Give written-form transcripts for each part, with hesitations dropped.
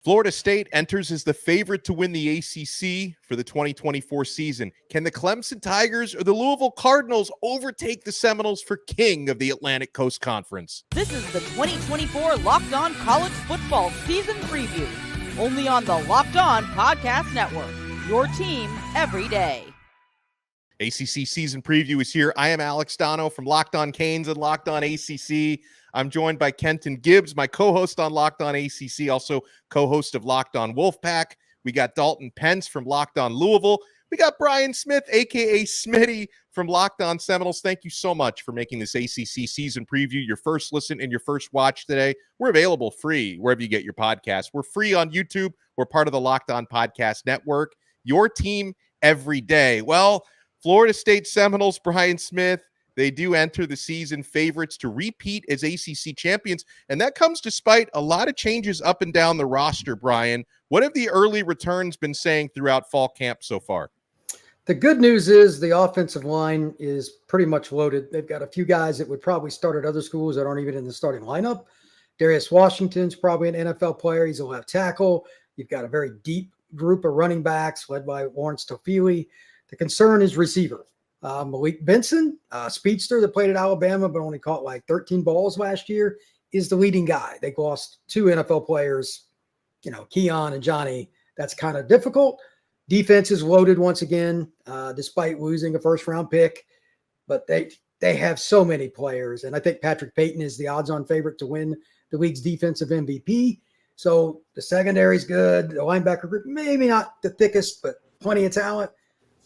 Florida State enters as the favorite to win the ACC for the 2024 season. Can the Clemson Tigers or the Louisville Cardinals overtake the Seminoles for king of the Atlantic Coast Conference? This is the 2024 Locked On College Football Season Preview, only on the Locked On Podcast Network, your team every day. ACC Season Preview is here. I am Alex Dono from Locked On Canes and Locked On ACC. I'm joined by Kenton Gibbs, my co-host on Locked On ACC, also co-host of Locked On Wolfpack. We got Dalton Pence from Locked On Louisville. We got Brian Smith, a.k.a. Smitty, from Locked On Seminoles. Thank you so much for making this ACC Season Preview your first listen and your first watch today. We're available free wherever you get your podcasts. We're free on YouTube. We're part of the Locked On Podcast Network. Your team every day. Well, Florida State Seminoles, Brian Smith, they do enter the season favorites to repeat as ACC champions, and that comes despite a lot of changes up and down the roster, Brian. What have the early returns been saying throughout fall camp so far? The good news is the offensive line is pretty much loaded. They've got a few guys that would probably start at other schools that aren't even in the starting lineup. Darius Washington's probably an NFL player. He's a left tackle. You've got a very deep group of running backs led by Lawrence Tofili. The concern is receiver. Malik Benson, speedster that played at Alabama but only caught like 13 balls last year, is the leading guy. They lost two NFL players, Keon and Johnny. That's kind of difficult. Defense is loaded once again, despite losing a first-round pick. But they have so many players, and I think Patrick Payton is the odds-on favorite to win the league's defensive MVP. So the secondary is good. The linebacker group, maybe not the thickest, but plenty of talent.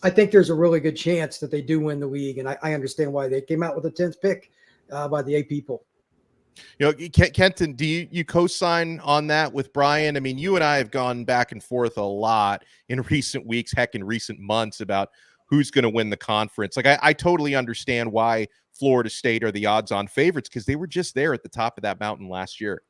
I think there's a really good chance that they do win the league, and I understand why they came out with a 10th pick by the AP poll. Kenton, do you co-sign on that with Brian? I mean, you and I have gone back and forth a lot in recent weeks, heck, in recent months about who's going to win the conference. Like, I totally understand why Florida State are the odds-on favorites because they were just there at the top of that mountain last year.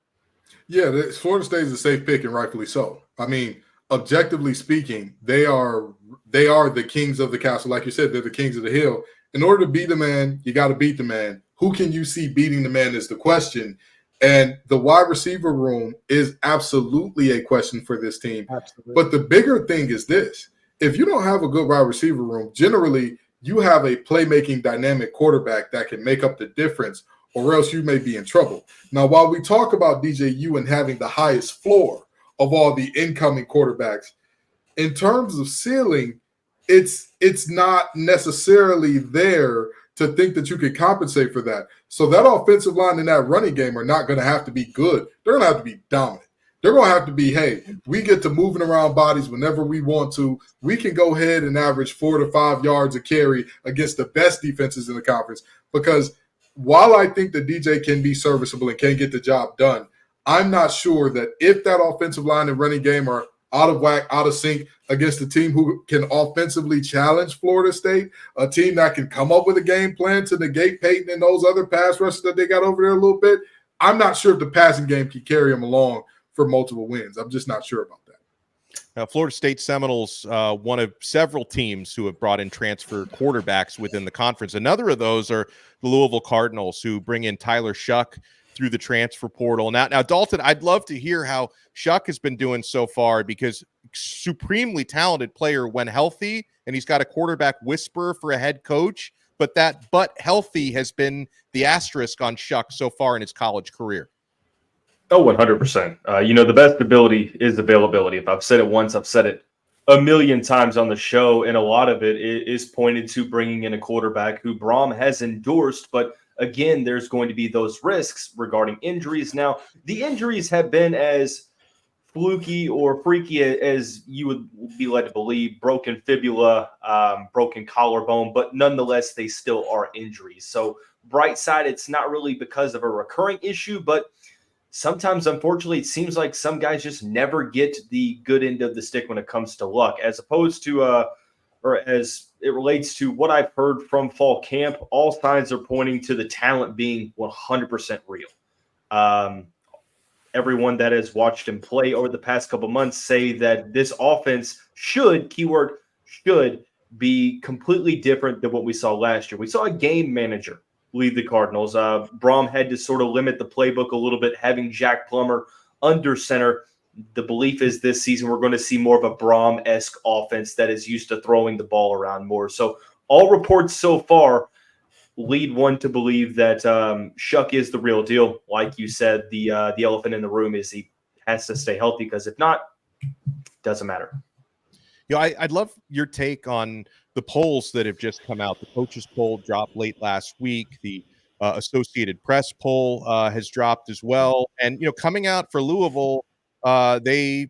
Yeah, Florida State is a safe pick, and rightfully so. I mean, objectively speaking, they are the kings of the castle. Like you said, they're the kings of the hill. In order to beat the man, you got to beat the man. Who can you see beating the man is the question. And the wide receiver room is absolutely a question for this team. Absolutely. But the bigger thing is this. If you don't have a good wide receiver room, generally you have a playmaking dynamic quarterback that can make up the difference, or else you may be in trouble. Now, while we talk about DJU and having the highest floor of all the incoming quarterbacks, in terms of ceiling, it's not necessarily there to think that you can compensate for that. So that offensive line and that running game are not going to have to be good. They're going to have to be dominant. They're going to have to be, hey, we get to moving around bodies whenever we want to. We can go ahead and average 4 to 5 yards a carry against the best defenses in the conference. Because while I think that DJ can be serviceable and can get the job done, I'm not sure that if that offensive line and running game are out of whack, out of sync against a team who can offensively challenge Florida State, a team that can come up with a game plan to negate Peyton and those other pass rushers that they got over there a little bit, I'm not sure if the passing game can carry them along for multiple wins. I'm just not sure about that. Now, Florida State Seminoles, one of several teams who have brought in transfer quarterbacks within the conference. Another of those are the Louisville Cardinals, who bring in Tyler Shuck through the transfer portal. Now, Dalton, I'd love to hear how Shuck has been doing so far, because supremely talented player when healthy, and he's got a quarterback whisperer for a head coach, but that "but healthy" has been the asterisk on Shuck so far in his college career. Oh, 100%. The best ability is availability. If I've said it once, I've said it a million times on the show, and a lot of it is pointed to bringing in a quarterback who Brom has endorsed, but again, there's going to be those risks regarding injuries. Now, the injuries have been as fluky or freaky as you would be led to believe: broken fibula, broken collarbone, but nonetheless, they still are injuries. So, bright side, it's not really because of a recurring issue, but sometimes, unfortunately, it seems like some guys just never get the good end of the stick when it comes to luck, as opposed to or as it relates to what I've heard from fall camp. All signs are pointing to the talent being 100% real. Everyone that has watched him play over the past couple months say that this offense should, keyword should, be completely different than what we saw last year. We saw a game manager lead the Cardinals. Brom had to sort of limit the playbook a little bit, having Jack Plummer under center. the belief is this season we're going to see more of a Brom-esque offense that is used to throwing the ball around more. So all reports so far lead one to believe that Shuck is the real deal. Like you said, the elephant in the room is he has to stay healthy, because if not, it doesn't matter. I'd love your take on the polls that have just come out. The coaches poll dropped late last week. The Associated Press poll has dropped as well. And, coming out for Louisville, they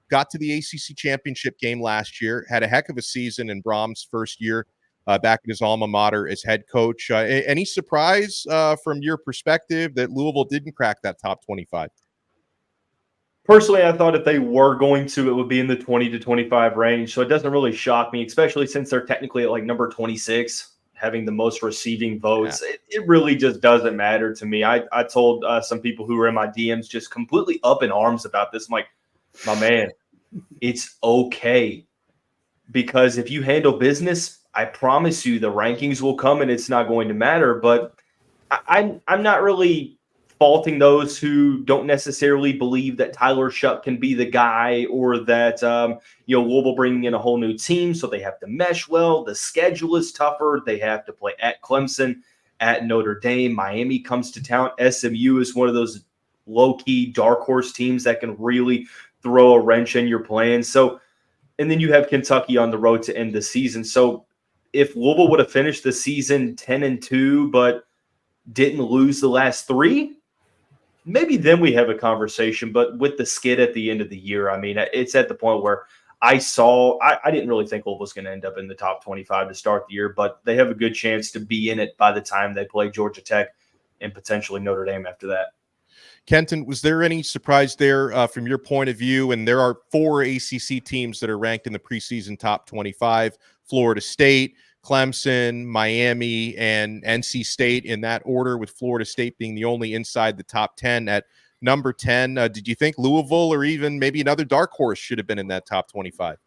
got to the ACC championship game last year, had a heck of a season in Brom's first year back at his alma mater as head coach. Any surprise from your perspective that Louisville didn't crack that top 25? Personally, I thought if they were going to, it would be in the 20 to 25 range. So it doesn't really shock me, especially since they're technically at like number 26, having the most receiving votes. Yeah. It really just doesn't matter to me. I told some people who were in my DMs just completely up in arms about this. I'm like, my man, it's okay. Because if you handle business, I promise you the rankings will come and it's not going to matter. But I'm not really faulting those who don't necessarily believe that Tyler Shuck can be the guy, or that Louisville bringing in a whole new team, so they have to mesh well. The schedule is tougher. They have to play at Clemson, at Notre Dame. Miami comes to town. SMU is one of those low-key dark horse teams that can really throw a wrench in your plans. So, and then you have Kentucky on the road to end the season. So if Louisville would have finished the season 10-2 but didn't lose the last 3, maybe then we have a conversation. But with the skid at the end of the year, I mean, it's at the point where I didn't really think Louisville was going to end up in the top 25 to start the year, but they have a good chance to be in it by the time they play Georgia Tech and potentially Notre Dame after that. Kenton, was there any surprise there from your point of view? And there are 4 ACC teams that are ranked in the preseason top 25, Florida State, Clemson, Miami, and NC State in that order, with Florida State being the only inside the top 10 at number 10. Did you think Louisville or even maybe another dark horse should have been in that top 25?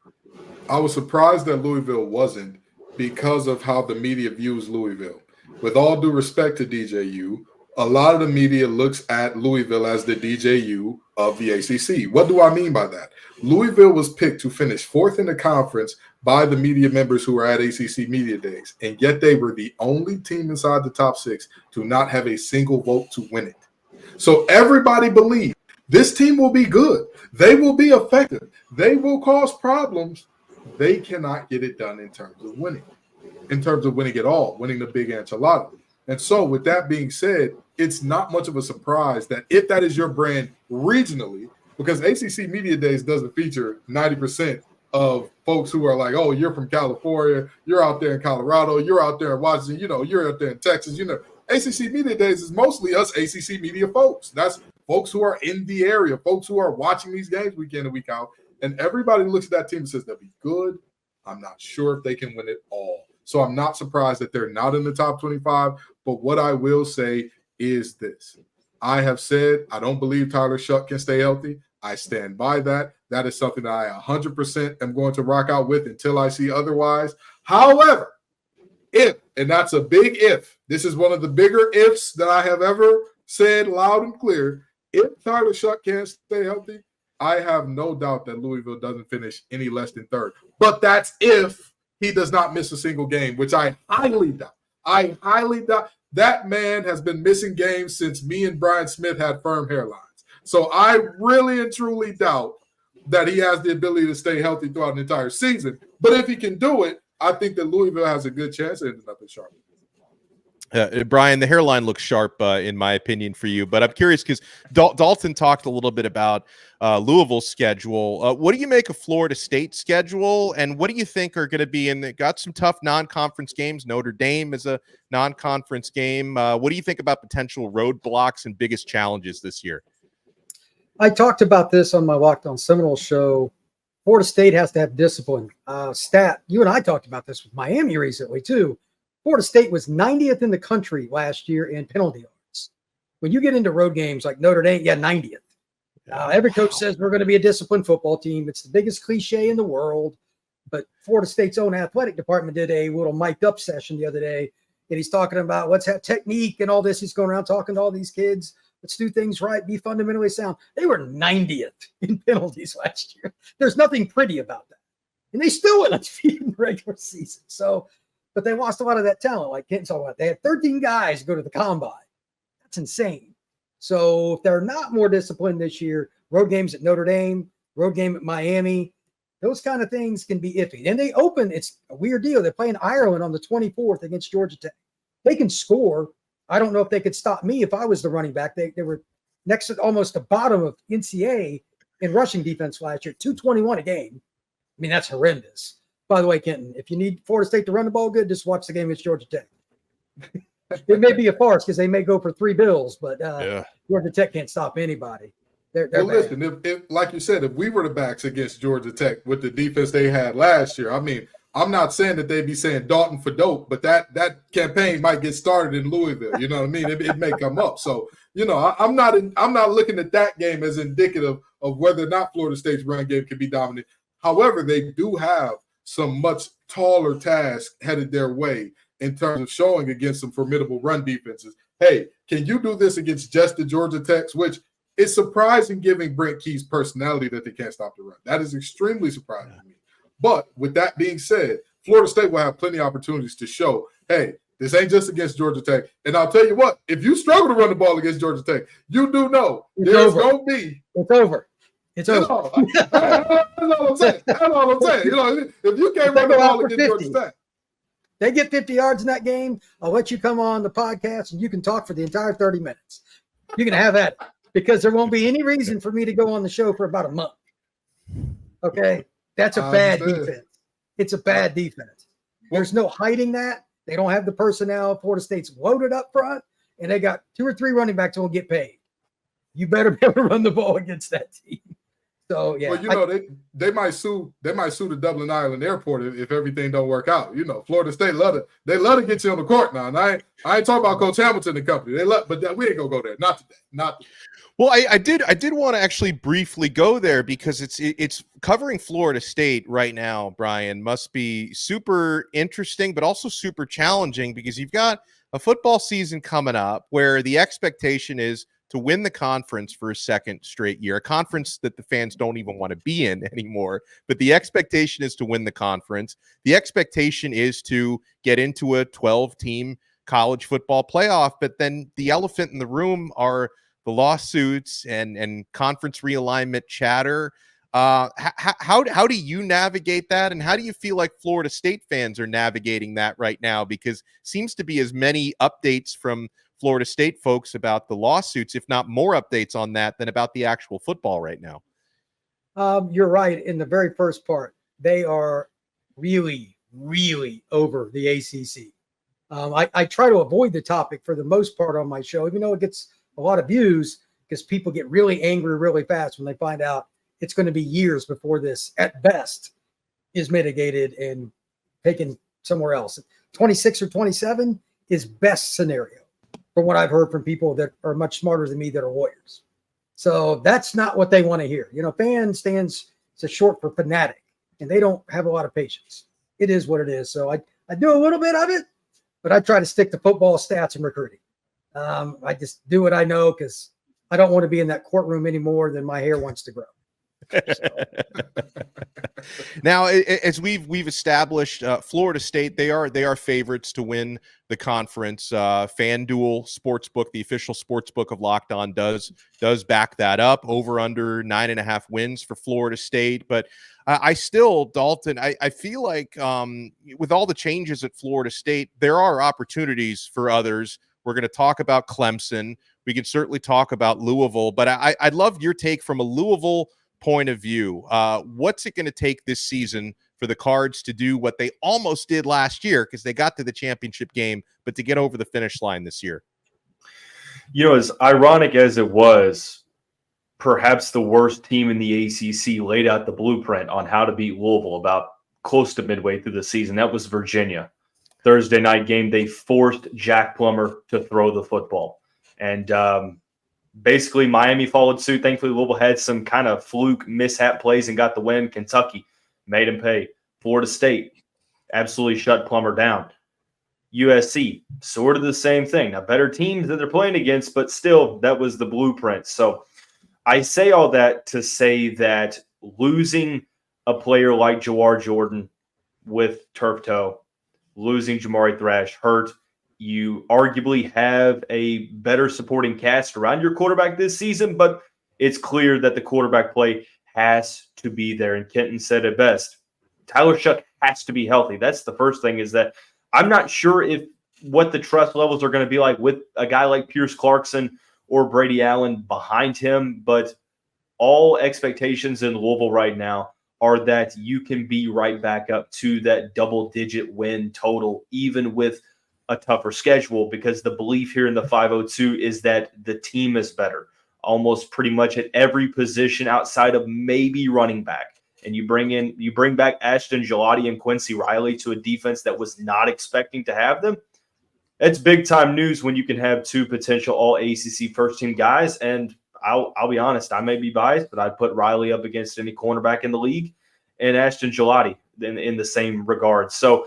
I was surprised that Louisville wasn't, because of how the media views Louisville. With all due respect to DJU, a lot of the media looks at Louisville as the DJU of the ACC. What do I mean by that? Louisville was picked to finish 4th in the conference by the media members who were at ACC Media Days, and yet they were the only team inside the top 6 to not have a single vote to win it. So everybody believed this team will be good. They will be effective. They will cause problems. They cannot get it done in terms of winning it all, winning the big enchilada. And so with that being said, it's not much of a surprise that if that is your brand regionally, because ACC Media Days doesn't feature 90% of folks who are like, oh, you're from California, you're out there in Colorado, you're out there in Washington, you're out there in Texas, ACC Media Days is mostly us ACC media folks. That's folks who are in the area, folks who are watching these games week in and week out. And everybody looks at that team and says, they'll be good. I'm not sure if they can win it all. So I'm not surprised that they're not in the top 25. But what I will say is this. I have said I don't believe Tyler Shuck can stay healthy. I stand by that. That is something that I 100% am going to rock out with until I see otherwise. However, if, and that's a big if, this is one of the bigger ifs that I have ever said loud and clear, if Tyler Shuck can't stay healthy, I have no doubt that Louisville doesn't finish any less than 3rd. But that's if he does not miss a single game, which I highly doubt. I highly doubt. That man has been missing games since me and Brian Smith had firm hairlines. So I really and truly doubt that he has the ability to stay healthy throughout an entire season. But if he can do it, I think that Louisville has a good chance of ending up in Charlotte. Brian, the hairline looks sharp, in my opinion, for you. But I'm curious because Dalton talked a little bit about Louisville's schedule. What do you make of Florida State's schedule? And what do you think are going to be in the – got some tough non-conference games. Notre Dame is a non-conference game. What do you think about potential roadblocks and biggest challenges this year? I talked about this on my Locked On Seminoles show. Florida State has to have discipline. You and I talked about this with Miami recently, too. Florida State was 90th in the country last year in penalty yards. When you get into road games like Notre Dame, 90th. Every coach says we're going to be a disciplined football team. It's the biggest cliche in the world. But Florida State's own athletic department did a little mic'd up session the other day, and he's talking about let's have technique and all this. He's going around talking to all these kids. Let's do things right, be fundamentally sound. They were 90th in penalties last year. There's nothing pretty about that. And they still went undefeated in the regular season. So, but they lost a lot of that talent, like Kenton talked about. They had 13 guys go to the combine. That's insane. So if they're not more disciplined this year, road games at Notre Dame, road game at Miami, those kind of things can be iffy. And they open, it's a weird deal. They're playing Ireland on the 24th against Georgia Tech. They can score. I don't know if they could stop me if I was the running back. They were next to almost the bottom of NCAA in rushing defense last year, 221 a game. I mean, that's horrendous. By the way, Kenton, if you need Florida State to run the ball good, just watch the game against Georgia Tech. It may be a farce because they may go for 3 bills, but Georgia Tech can't stop anybody. They're listen, if like you said, if we were the backs against Georgia Tech with the defense they had last year, I mean, I'm not saying that they'd be saying Dalton for dope, but that campaign might get started in Louisville. You know what I mean? It may come up. So, I'm not looking at that game as indicative of whether or not Florida State's run game can be dominant. However, they do have some much taller tasks headed their way in terms of showing against some formidable run defenses. Hey, can you do this against just the Georgia Techs, which is surprising given Brent Key's personality that they can't stop the run. That is extremely surprising to me. But with that being said, Florida State will have plenty of opportunities to show, hey, this ain't just against Georgia Tech. And I'll tell you what, if you struggle to run the ball against Georgia Tech, you do know there's going to be. It's over. It's over. That's all I'm saying. That's all I'm saying. If you can't run the ball against Georgia Tech. They get 50 yards in that game, I'll let you come on the podcast and you can talk for the entire 30 minutes. You can have at it because there won't be any reason for me to go on the show for about a month. Okay? That's a bad defense. It's a bad defense. There's no hiding that. They don't have the personnel. Florida State's loaded up front, and they got 2 or 3 running backs who will get paid. You better be able to run the ball against that team. So yeah, well, they might sue the Dublin Island Airport if everything don't work out. Florida State love to get you on the court now. And I ain't talking about Coach Hamilton and company. But we ain't gonna go there. Not today. Not today. Well, I did want to actually briefly go there because it's covering Florida State right now, Brian, must be super interesting, but also super challenging because you've got a football season coming up where the expectation is to win the conference for a second straight year, a conference that the fans don't even want to be in anymore. But the expectation is to win the conference. The expectation is to get into a 12-team college football playoff. But then the elephant in the room are the lawsuits and conference realignment chatter. How do you navigate that? And how do you feel like Florida State fans are navigating that right now? Because seems to be as many updates from Florida State folks about the lawsuits, if not more updates on that than about the actual football right now. You're right. In the very first part, they are really, really over the ACC. I try to avoid the topic for the most part on my show, even though it gets a lot of views because people get really angry really fast when they find out it's going to be years before this, at best, is mitigated and taken somewhere else. 26 or 27 is best scenario, from what I've heard from people that are much smarter than me that are lawyers. So that's not what they want to hear. Fan stands to short for fanatic, and they don't have a lot of patience. It is what it is. So I do a little bit of it, but I try to stick to football stats and recruiting. I just do what I know because I don't want to be in that courtroom any more than my hair wants to grow. Now, as we've established, Florida State, they are favorites to win the conference. FanDuel Sportsbook, the official sportsbook of Locked On, does back that up. Over under 9.5 wins for Florida State. But I still, Dalton, I feel like with all the changes at Florida State, there are opportunities for others. We're going to talk about Clemson. We can certainly talk about Louisville, but I'd love your take from a Louisville point of view. What's it going to take this season for the Cards to do what they almost did last year, because they got to the championship game, but to get over the finish line this year? As ironic as it was, perhaps the worst team in the ACC laid out the blueprint on how to beat Louisville about close to midway through the season. That was Virginia. Thursday night game, they forced Jack Plummer to throw the football. And basically, Miami followed suit. Thankfully, Louisville had some kind of fluke mishap plays and got the win. Kentucky made him pay. Florida State absolutely shut Plummer down. USC, sort of the same thing. Now, better teams that they're playing against, but still, that was the blueprint. So I say all that to say that losing a player like Jawar Jordan with turf toe, losing Jamari Thrash hurt, you arguably have a better supporting cast around your quarterback this season, but it's clear that the quarterback play has to be there. And Kenton said it best. Tyler Shuck has to be healthy. That's the first thing, is that I'm not sure if what the trust levels are going to be like with a guy like Pierce Clarkson or Brady Allen behind him, but all expectations in Louisville right now are that you can be right back up to that double-digit win total, even with a tougher schedule, because the belief here in the 502 is that the team is better, almost pretty much at every position outside of maybe running back. And you bring back Ashton Gelati and Quincy Riley to a defense that was not expecting to have them. It's big-time news when you can have two potential all-ACC first-team guys. And I'll be honest, I may be biased, but I'd put Riley up against any cornerback in the league and Ashton Gelati in the same regard. So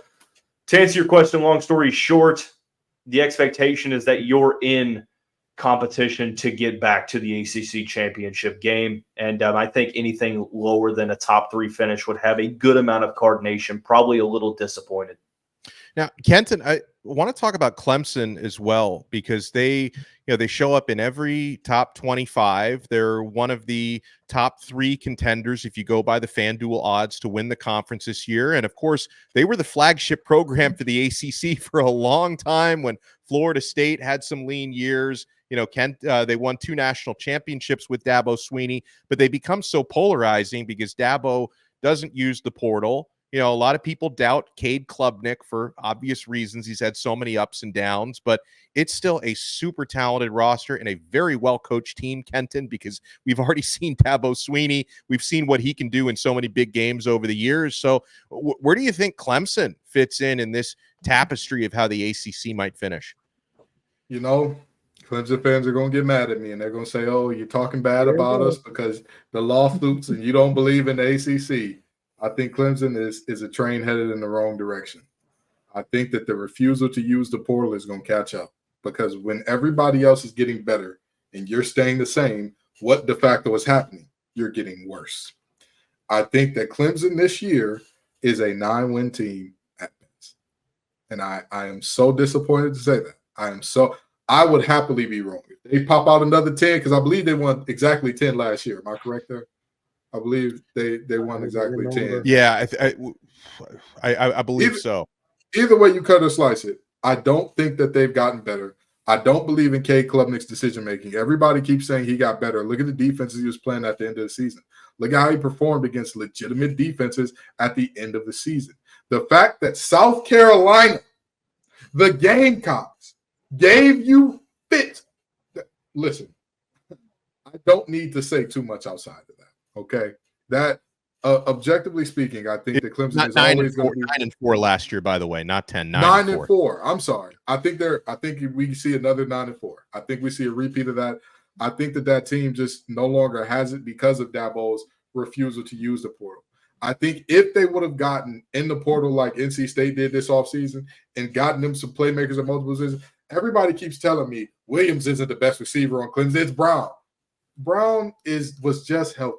to answer your question, long story short, the expectation is that you're in competition to get back to the ACC championship game. And I think anything lower than a top 3 finish would have a good amount of Card Nation, probably a little disappointed. Now, Kenton, I want to talk about Clemson as well, because they show up in every top 25. They're one of the top 3 contenders, if you go by the FanDuel odds, to win the conference this year. And of course, they were the flagship program for the ACC for a long time when Florida State had some lean years. They won 2 national championships with Dabo Swinney, but they become so polarizing because Dabo doesn't use the portal. A lot of people doubt Cade Klubnik for obvious reasons. He's had so many ups and downs, but it's still a super talented roster and a very well-coached team, Kenton, because we've already seen Dabo Swinney. We've seen what he can do in so many big games over the years. So where do you think Clemson fits in this tapestry of how the ACC might finish? Clemson fans are going to get mad at me, and they're going to say, oh, you're talking bad about us because the lawsuits and you don't believe in the ACC. I think Clemson is a train headed in the wrong direction. I think that the refusal to use the portal is going to catch up, because when everybody else is getting better and you're staying the same, what de facto is happening? You're getting worse. I think that Clemson this year is a 9-win team at best. And I am so disappointed to say that. I would happily be wrong. If they pop out another 10, because I believe they won exactly 10 last year. Am I correct there? I believe they won exactly 10. Yeah, I believe so. Either way you cut or slice it, I don't think that they've gotten better. I don't believe in Cade Klubnik's decision-making. Everybody keeps saying he got better. Look at the defenses he was playing at the end of the season. Look at how he performed against legitimate defenses at the end of the season. The fact that South Carolina, the Gamecocks, gave you fit. Listen, I don't need to say too much outside of that. Okay, that objectively speaking, I think that Clemson is always going to be 9-4 last year. By the way, not 10. 9-4. I'm sorry. I think we see another 9-4. I think we see a repeat of that. I think that team just no longer has it because of Dabo's refusal to use the portal. I think if they would have gotten in the portal like NC State did this offseason and gotten them some playmakers at multiple positions, everybody keeps telling me Williams isn't the best receiver on Clemson. It's Brown. Brown was just healthy.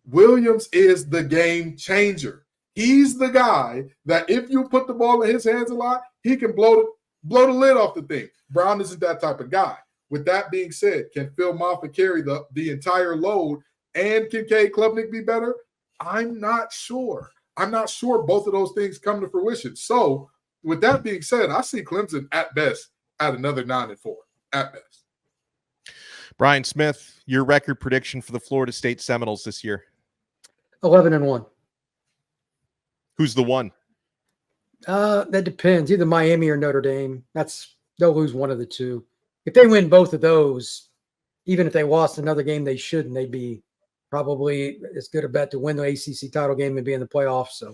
Williams is the game changer. He's the guy that if you put the ball in his hands a lot, he can blow the lid off the thing. Brown isn't that type of guy. With that being said, can Phil Moffitt carry the entire load, and can Cade Klubnik be better? I'm not sure. I'm not sure both of those things come to fruition. So with that being said, I see Clemson at best at another 9-4 at best. Brian Smith, your record prediction for the Florida State Seminoles this year? 11-1. Who's the one? That depends. Either Miami or Notre Dame. They'll lose one of the two. If they win both of those, even if they lost another game they shouldn't, they'd be probably as good a bet to win the ACC title game and be in the playoffs. So,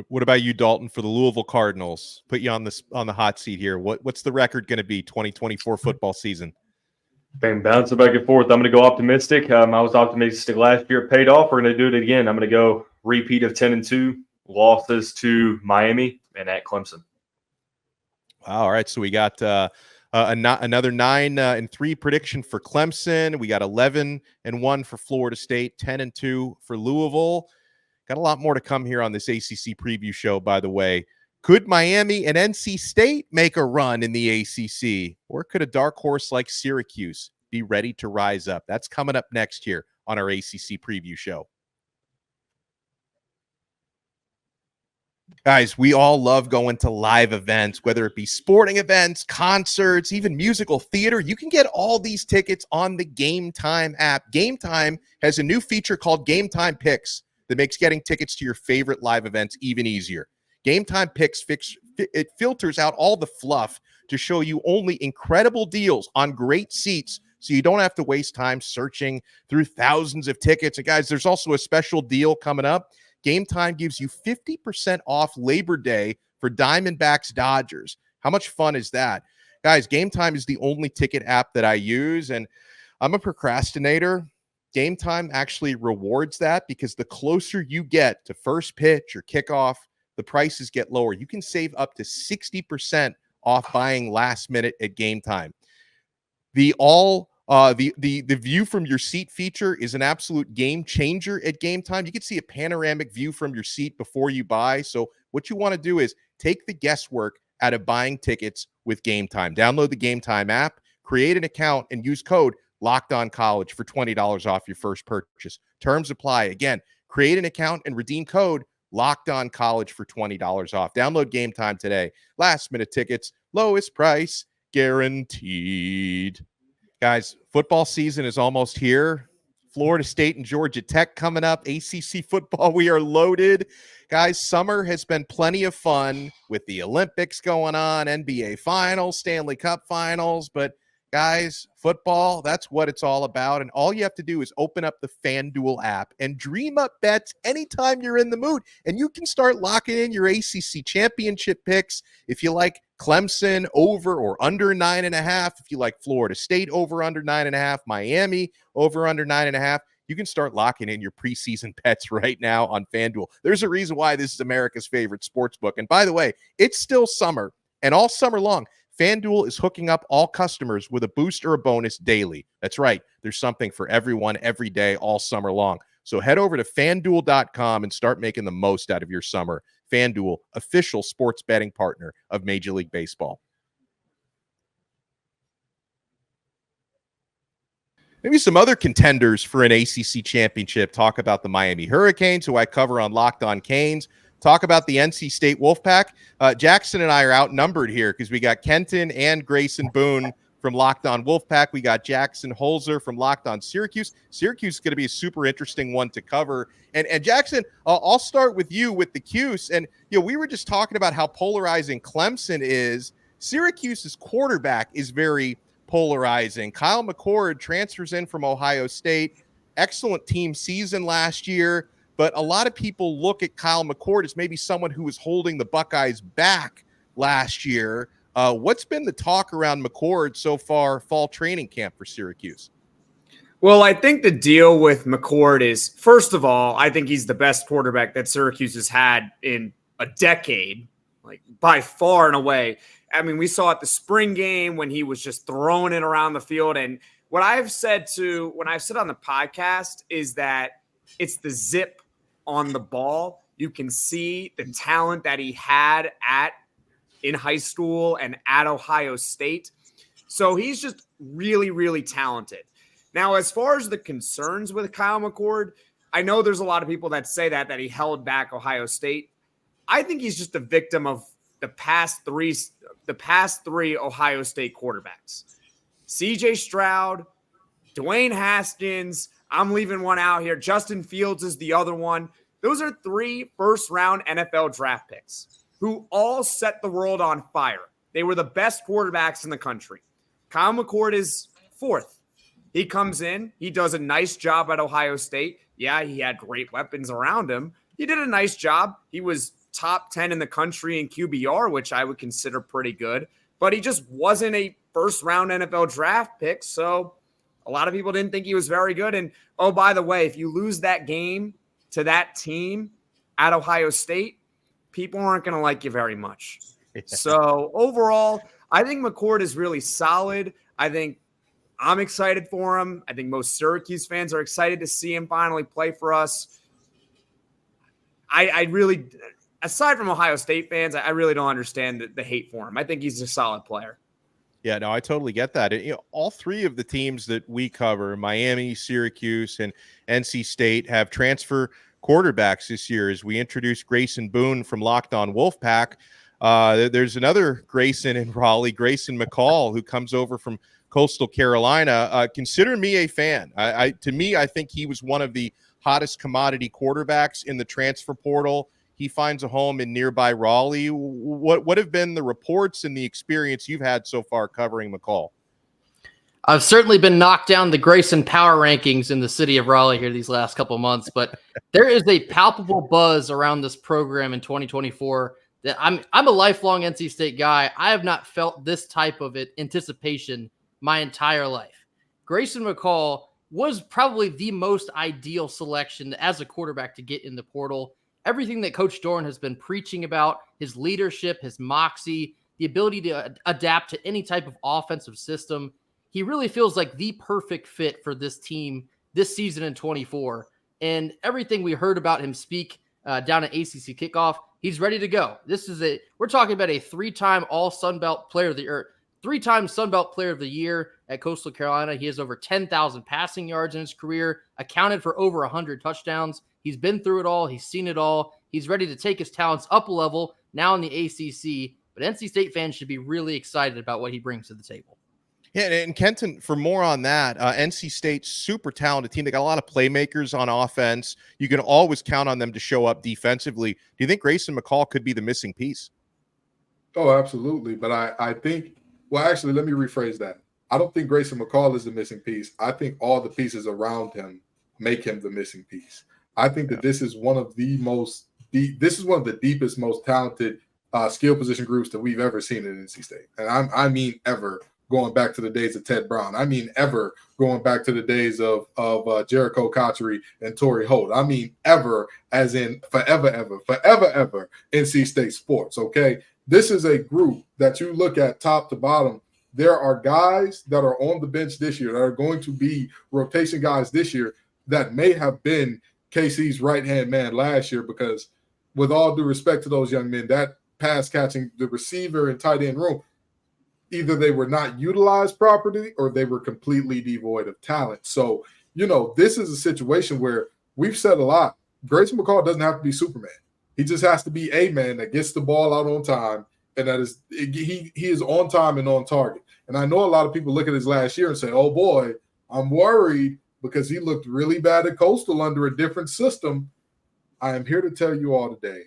what about you, Dalton, for the Louisville Cardinals? Put you on the hot seat here. What's the record going to be 2024 football season? Bang, bouncing back and forth. I'm going to go optimistic. I was optimistic last year. It paid off. We're going to do it again. I'm going to go repeat of 10-2, losses to Miami and at Clemson. Wow, all right, so we got another 9-3 prediction for Clemson. We got 11-1 for Florida State, 10-2 for Louisville. Got a lot more to come here on this ACC preview show, by the way. Could Miami and NC State make a run in the ACC? Or could a dark horse like Syracuse be ready to rise up? That's coming up next here on our ACC preview show. Guys, we all love going to live events, whether it be sporting events, concerts, even musical theater. You can get all these tickets on the Gametime app. Gametime has a new feature called Gametime Picks that makes getting tickets to your favorite live events even easier. Gametime Picks it filters out all the fluff to show you only incredible deals on great seats, so you don't have to waste time searching through thousands of tickets. And guys, there's also a special deal coming up. Gametime gives you 50% off Labor Day for Diamondbacks Dodgers. How much fun is that? Guys, Gametime is the only ticket app that I use, and I'm a procrastinator. Gametime actually rewards that because the closer you get to first pitch or kickoff, the prices get lower. You can save up to 60% off buying last minute at Gametime. The view from your seat feature is an absolute game changer at Gametime. You can see a panoramic view from your seat before you buy. So what you want to do is take the guesswork out of buying tickets with Gametime. Download the Gametime app, create an account, and use code LOCKEDONCollege for $20 off your first purchase. Terms apply. Again, create an account and redeem code LOCKEDONCollege for $20 off. Download Gametime today. Last minute tickets, lowest price guaranteed. Guys, football season is almost here. Florida State and Georgia Tech coming up. ACC football, we are loaded. Guys, summer has been plenty of fun with the Olympics going on, NBA Finals, Stanley Cup Finals. But, guys, football, that's what it's all about. And all you have to do is open up the FanDuel app and dream up bets anytime you're in the mood. And you can start locking in your ACC championship picks if you like Clemson over or under 9.5. If you like Florida State over under 9.5, Miami over under 9.5, you can start locking in your preseason bets right now on FanDuel. There's a reason why this is America's favorite sports book. And by the way, it's still summer, and all summer long, FanDuel is hooking up all customers with a boost or a bonus daily. That's right. There's something for everyone every day all summer long. So head over to FanDuel.com and start making the most out of your summer. FanDuel, official sports betting partner of Major League Baseball. Maybe some other contenders for an ACC championship. Talk about the Miami Hurricanes, who I cover on Locked On Canes. Talk about the NC State Wolfpack. Jackson and I are outnumbered here because we got Kenton and Grayson Boone from Locked On Wolfpack. We got Jackson Holzer from Locked On Syracuse. Syracuse is going to be a super interesting one to cover. And Jackson, I'll start with you with the Cuse. And we were just talking about how polarizing Clemson is. Syracuse's quarterback is very polarizing. Kyle McCord transfers in from Ohio State. Excellent team season last year. But a lot of people look at Kyle McCord as maybe someone who was holding the Buckeyes back last year. What's been the talk around McCord so far fall training camp for Syracuse? Well, I think the deal with McCord is, first of all, I think he's the best quarterback that Syracuse has had in a decade, like by far and away. I mean, we saw at the spring game when he was just throwing it around the field. And what I've said on the podcast is that it's the zip on the ball. You can see the talent that he had in high school and at Ohio State. So he's just really, really talented. Now, as far as the concerns with Kyle McCord, I know there's a lot of people that say that he held back Ohio State. I think he's just a victim of the past three Ohio State quarterbacks. CJ Stroud, Dwayne Haskins, I'm leaving one out here. Justin Fields is the other one. Those are 3 first-round NFL draft picks who all set the world on fire. They were the best quarterbacks in the country. Kyle McCord is 4th. He comes in. He does a nice job at Ohio State. Yeah, he had great weapons around him. He did a nice job. He was top 10 in the country in QBR, which I would consider pretty good. But he just wasn't a first-round NFL draft pick, so a lot of people didn't think he was very good. And, oh, by the way, if you lose that game to that team at Ohio State, people aren't going to like you very much. So overall, I think McCord is really solid. I think I'm excited for him. I think most Syracuse fans are excited to see him finally play for us. I really, aside from Ohio State fans, I really don't understand the hate for him. I think he's a solid player. Yeah, no, I totally get that. All three of the teams that we cover, Miami, Syracuse, and NC State, have transfer quarterbacks this year. As we introduced Grayson Boone from Locked On Wolfpack, there's another Grayson in Raleigh, Grayson McCall, who comes over from Coastal Carolina. Consider me a fan. To me, I think he was one of the hottest commodity quarterbacks in the transfer portal. He finds a home in nearby Raleigh. What have been the reports and the experience you've had so far covering McCall? I've certainly been knocked down the Grayson power rankings in the city of Raleigh here these last couple of months, but there is a palpable buzz around this program in 2024 that I'm a lifelong NC State guy. I have not felt this type of anticipation my entire life. Grayson McCall was probably the most ideal selection as a quarterback to get in the portal. Everything that Coach Doran has been preaching about, his leadership, his moxie, the ability to adapt to any type of offensive system. He really feels like the perfect fit for this team this season in 24. And everything we heard about him speak down at ACC kickoff, he's ready to go. We're talking about a three-time Sun Belt player of the year, three-time Sun Belt player of the year at Coastal Carolina. He has over 10,000 passing yards in his career, accounted for over 100 touchdowns. He's been through it all. He's seen it all. He's ready to take his talents up a level now in the ACC. But NC State fans should be really excited about what he brings to the table. Yeah, and Kenton, for more on that, NC State's super talented team. They got a lot of playmakers on offense. You can always count on them to show up defensively. Do you think Grayson McCall could be the missing piece? Oh, absolutely. But I think, well, actually, let me rephrase that. I don't think Grayson McCall is the missing piece. I think all the pieces around him make him the missing piece. I think that this is one of the deepest, most talented skill position groups that we've ever seen at NC State. And I mean ever, going back to the days of Ted Brown. I mean ever, going back to the days of Jericho Cotchery and Torrey Holt. I mean ever, as in forever, ever, NC State sports, okay? This is a group that you look at top to bottom. There are guys that are on the bench this year that are going to be rotation guys this year that may have been KC's right-hand man last year, because with all due respect to those young men, that pass catching, the receiver and tight end room, either they were not utilized properly or they were completely devoid of talent. So, this is a situation where we've said a lot. Grayson McCall doesn't have to be Superman. He just has to be a man that gets the ball out on time, and that is he is on time and on target. And I know a lot of people look at his last year and say, oh boy, I'm worried, because he looked really bad at Coastal under a different system. I am here to tell you all today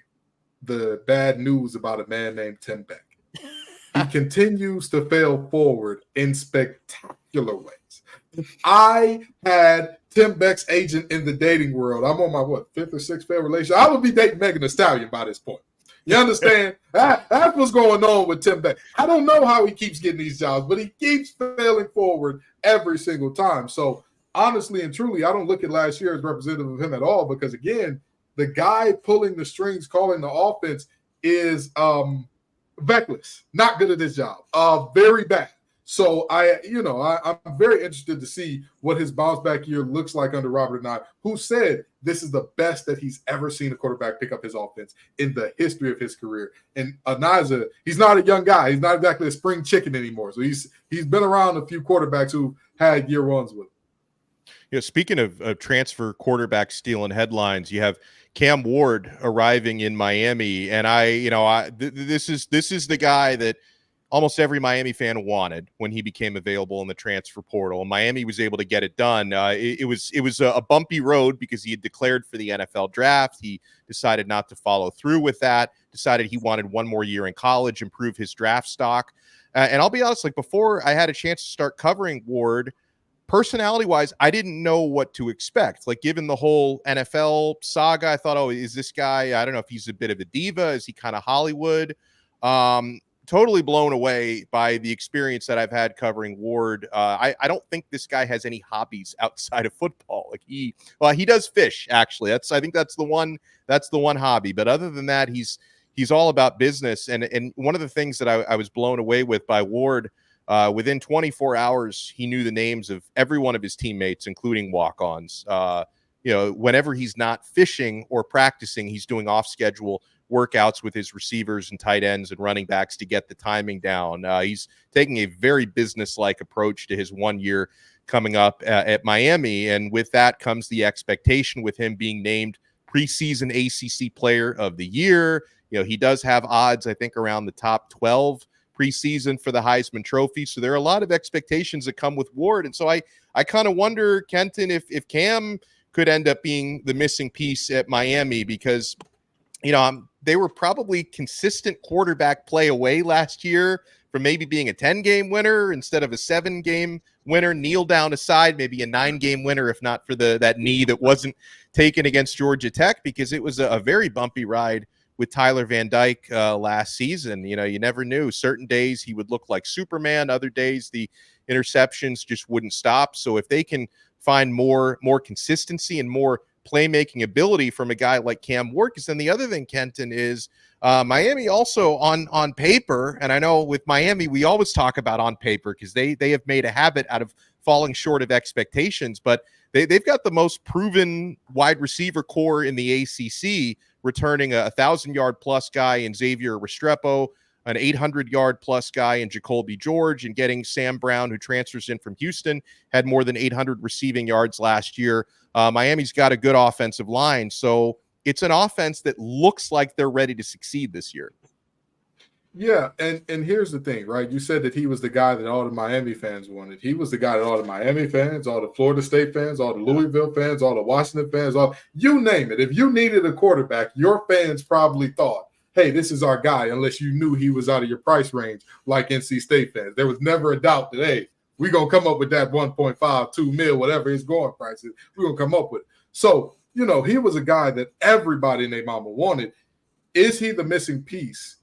the bad news about a man named Tim Beck. He continues to fail forward in spectacular ways. If I had Tim Beck's agent in the dating world, I'm on my, fifth or sixth failed relationship, I would be dating Megan Thee Stallion by this point. You understand? That's what's going on with Tim Beck. I don't know how he keeps getting these jobs, but he keeps failing forward every single time. So, honestly and truly, I don't look at last year as representative of him at all, because, again, the guy pulling the strings, calling the offense is Beckless, not good at his job, very bad. So I'm very interested to see what his bounce back year looks like under Robert Anae, who said this is the best that he's ever seen a quarterback pick up his offense in the history of his career. And Anae, he's not a young guy. He's not exactly a spring chicken anymore. So he's been around a few quarterbacks who had year ones with him. Speaking of transfer quarterback stealing headlines, you have Cam Ward arriving in Miami, and this is the guy that almost every Miami fan wanted when he became available in the transfer portal. And Miami was able to get it done. It was a bumpy road because he had declared for the NFL draft. He decided not to follow through with that. Decided he wanted one more year in college, improve his draft stock. And I'll be honest, before I had a chance to start covering Ward, personality-wise, I didn't know what to expect. Given the whole NFL saga, I thought, is this guy, I don't know if he's a bit of a diva. Is he kind of Hollywood? Totally blown away by the experience that I've had covering Ward. I don't think this guy has any hobbies outside of football. He does fish, actually. I think that's the one hobby. But other than that, he's he's all about business. And one of the things that I was blown away with by Ward, within 24 hours, he knew the names of every one of his teammates, including walk-ons. Whenever he's not fishing or practicing, he's doing off-schedule workouts with his receivers and tight ends and running backs to get the timing down. He's taking a very business-like approach to his 1 year coming up at Miami. And with that comes the expectation with him being named preseason ACC player of the year. He does have odds, I think, around the top 12 preseason for the Heisman Trophy. So there are a lot of expectations that come with Ward. And so I kind of wonder, Kenton, if Cam could end up being the missing piece at Miami, because, they were probably consistent quarterback play away last year from maybe being a 10-game winner instead of a 7-game winner. Kneel down aside, maybe a 9-game winner, if not for that knee that wasn't taken against Georgia Tech, because it was a very bumpy ride with Tyler Van Dyke last season. You never knew. Certain days he would look like Superman. Other days the interceptions just wouldn't stop. So if they can find more consistency and more playmaking ability from a guy like Cam Ward, because then the other thing, Kenton, is Miami also on paper, and I know with Miami we always talk about on paper because they have made a habit out of falling short of expectations, but they've got the most proven wide receiver core in the ACC, returning a 1,000-yard plus guy in Xavier Restrepo, an 800-yard plus guy in Jacoby George, and getting Sam Brown, who transfers in from Houston, had more than 800 receiving yards last year. Miami's got a good offensive line, so it's an offense that looks like they're ready to succeed this year. Yeah, and here's the thing, right? You said that he was the guy that all the Miami fans wanted. He was the guy that all the Miami fans, all the Florida State fans, all the Louisville fans, all the Washington fans, you name it. If you needed a quarterback, your fans probably thought, hey, this is our guy, unless you knew he was out of your price range like NC State fans. There was never a doubt that, hey, we're going to come up with that 1.5, 2 mil, whatever his going price is. We're going to come up with it. So, he was a guy that everybody and their mama wanted. Is he the missing piece?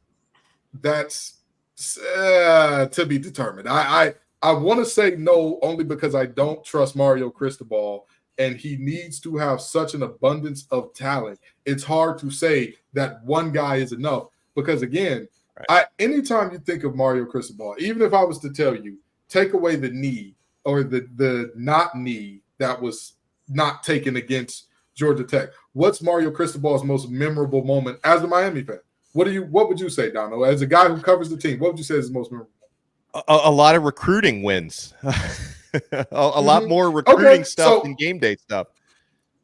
That's to be determined. I want to say no, only because I don't trust Mario Cristobal, and he needs to have such an abundance of talent. It's hard to say that one guy is enough because, again, right, anytime you think of Mario Cristobal, even if I was to tell you, take away the knee or the not knee that was not taken against Georgia Tech, what's Mario Cristobal's most memorable moment as a Miami fan? What would you say, Dono? As a guy who covers the team, what would you say is the most memorable? A lot of recruiting wins. a lot more recruiting stuff than game day stuff.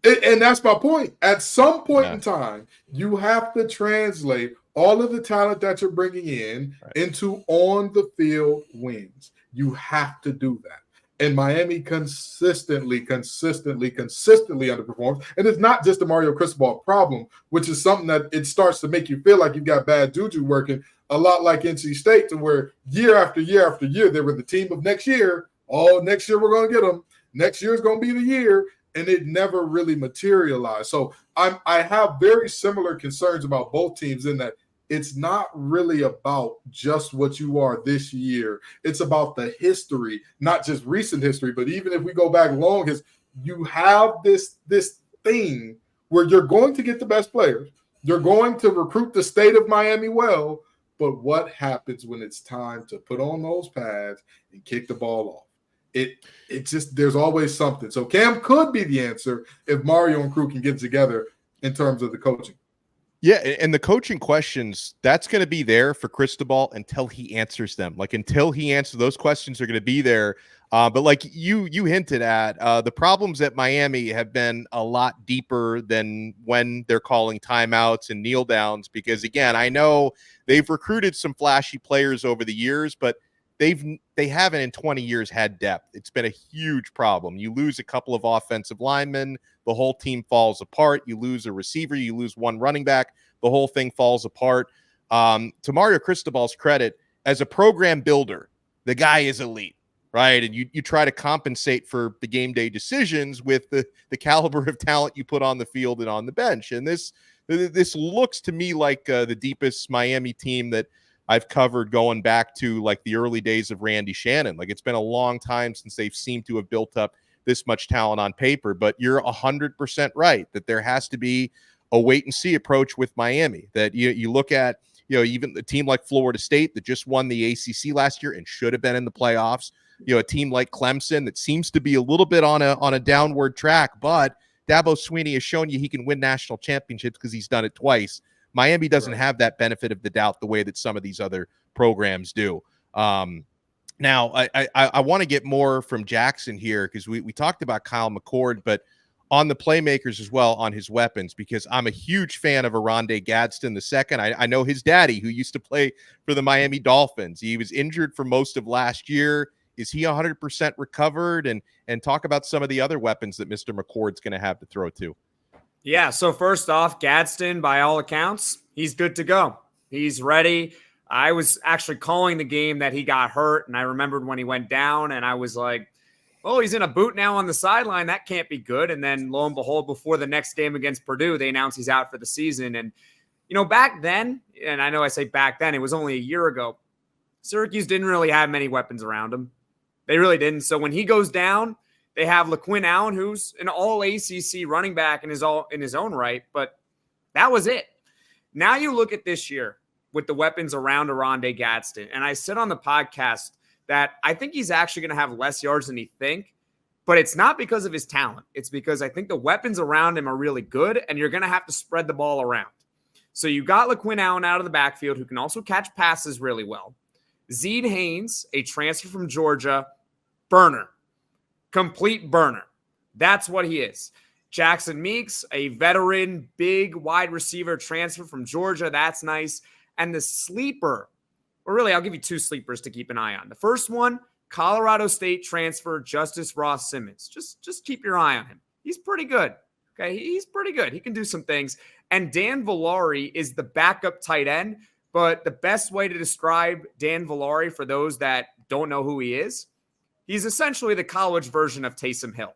And that's my point. At some point in time, you have to translate all of the talent that you're bringing in into on-the-field wins. You have to do that. And Miami consistently underperforms. And it's not just a Mario Cristobal problem, which is something that it starts to make you feel like you got bad juju working, a lot like NC State, to where year after year after year, they were the team of next year. Oh, next year we're going to get them. Next year is going to be the year. And it never really materialized. So I have very similar concerns about both teams in that it's not really about just what you are this year. It's about the history, not just recent history, but even if we go back long, you have this thing where you're going to get the best players. You're going to recruit the state of Miami well, but what happens when it's time to put on those pads and kick the ball off? It just, there's always something. So Cam could be the answer if Mario and crew can get together in terms of the coaching. Yeah, and the coaching questions, that's going to be there for Cristobal until he answers them. Like, until he answers, those questions are going to be there. But like you hinted at, the problems at Miami have been a lot deeper than when they're calling timeouts and kneel downs. Because, again, I know they've recruited some flashy players over the years, but they haven't in 20 years had depth. It's been a huge problem. You lose a couple of offensive linemen, the whole team falls apart. You lose a receiver, you lose one running back, the whole thing falls apart. To Mario Cristobal's credit, as a program builder, the guy is elite, right? And you try to compensate for the game day decisions with the caliber of talent you put on the field and on the bench. And this looks to me like the deepest Miami team that I've covered going back to like the early days of Randy Shannon. Like, it's been a long time since they've seemed to have built up this much talent on paper, but you're 100% right that there has to be a wait and see approach with Miami. That you look at, even the team like Florida State that just won the ACC last year and should have been in the playoffs. A team like Clemson that seems to be a little bit on a downward track, but Dabo Swinney has shown you he can win national championships because he's done it twice. Miami doesn't have that benefit of the doubt the way that some of these other programs do. Now, I want to get more from Jackson here because we talked about Kyle McCord, but on the playmakers as well, on his weapons, because I'm a huge fan of Oronde Gadsden II. I know his daddy, who used to play for the Miami Dolphins. He was injured for most of last year. Is he 100% recovered? And talk about some of the other weapons that Mr. McCord's going to have to throw to. Yeah, so first off, Gadsden, by all accounts, he's good to go. He's ready. I was actually calling the game that he got hurt, and I remembered when he went down, and I was like, oh, he's in a boot now on the sideline. That can't be good. And then lo and behold, before the next game against Purdue, they announced he's out for the season. And, back then, and I know I say back then, it was only a year ago, Syracuse didn't really have many weapons around him. They really didn't. So when he goes down, they have LaQuinn Allen, who's an all ACC running back in his own right, but that was it. Now you look at this year with the weapons around Oronde Gadsden, and I said on the podcast that I think he's actually going to have less yards than he think, but it's not because of his talent. It's because I think the weapons around him are really good, and you're going to have to spread the ball around. So you got LaQuinn Allen out of the backfield, who can also catch passes really well. Zeed Haynes, a transfer from Georgia, burner, complete burner. That's what he is. Jackson Meeks, a veteran, big wide receiver transfer from Georgia. That's nice. And the sleeper, or really, I'll give you two sleepers to keep an eye on. The first one, Colorado State transfer Justice Ross Simmons. Just keep your eye on him. He's pretty good. Okay, he's pretty good. He can do some things. And Dan Villari is the backup tight end. But the best way to describe Dan Villari, for those that don't know who he is, he's essentially the college version of Taysom Hill.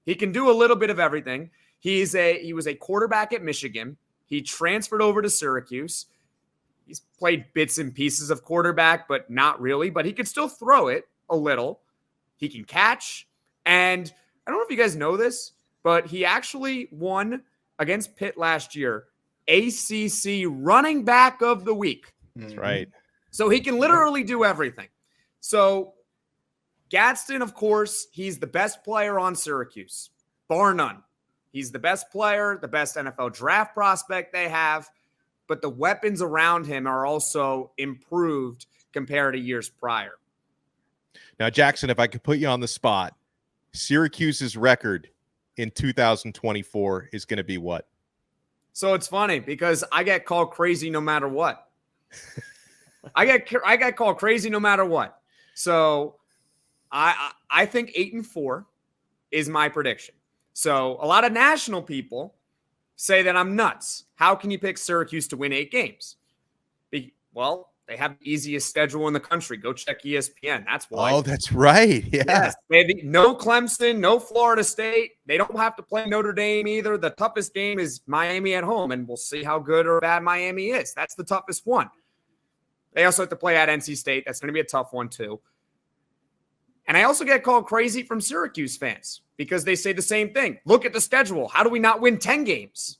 He can do a little bit of everything. He was a quarterback at Michigan. He transferred over to Syracuse. He's played bits and pieces of quarterback, but not really. But he could still throw it a little. He can catch. And I don't know if you guys know this, but he actually won against Pitt last year, ACC running back of the week. That's right. So he can literally do everything. So Gadsden, of course, he's the best player on Syracuse, bar none. He's the best player, the best NFL draft prospect they have, but the weapons around him are also improved compared to years prior. Now, Jackson, if I could put you on the spot, Syracuse's record in 2024 is going to be what? So it's funny because I get called crazy no matter what. I get called crazy no matter what. So I think 8-4 is my prediction. So a lot of national people say that I'm nuts. How can you pick Syracuse to win 8 games? Well, they have the easiest schedule in the country. Go check ESPN. That's why. Oh, that's right. Yeah. Yes. No Clemson, no Florida State. They don't have to play Notre Dame either. The toughest game is Miami at home, and we'll see how good or bad Miami is. That's the toughest one. They also have to play at NC State. That's going to be a tough one too. And I also get called crazy from Syracuse fans because they say the same thing. Look at the schedule. How do we not win 10 games?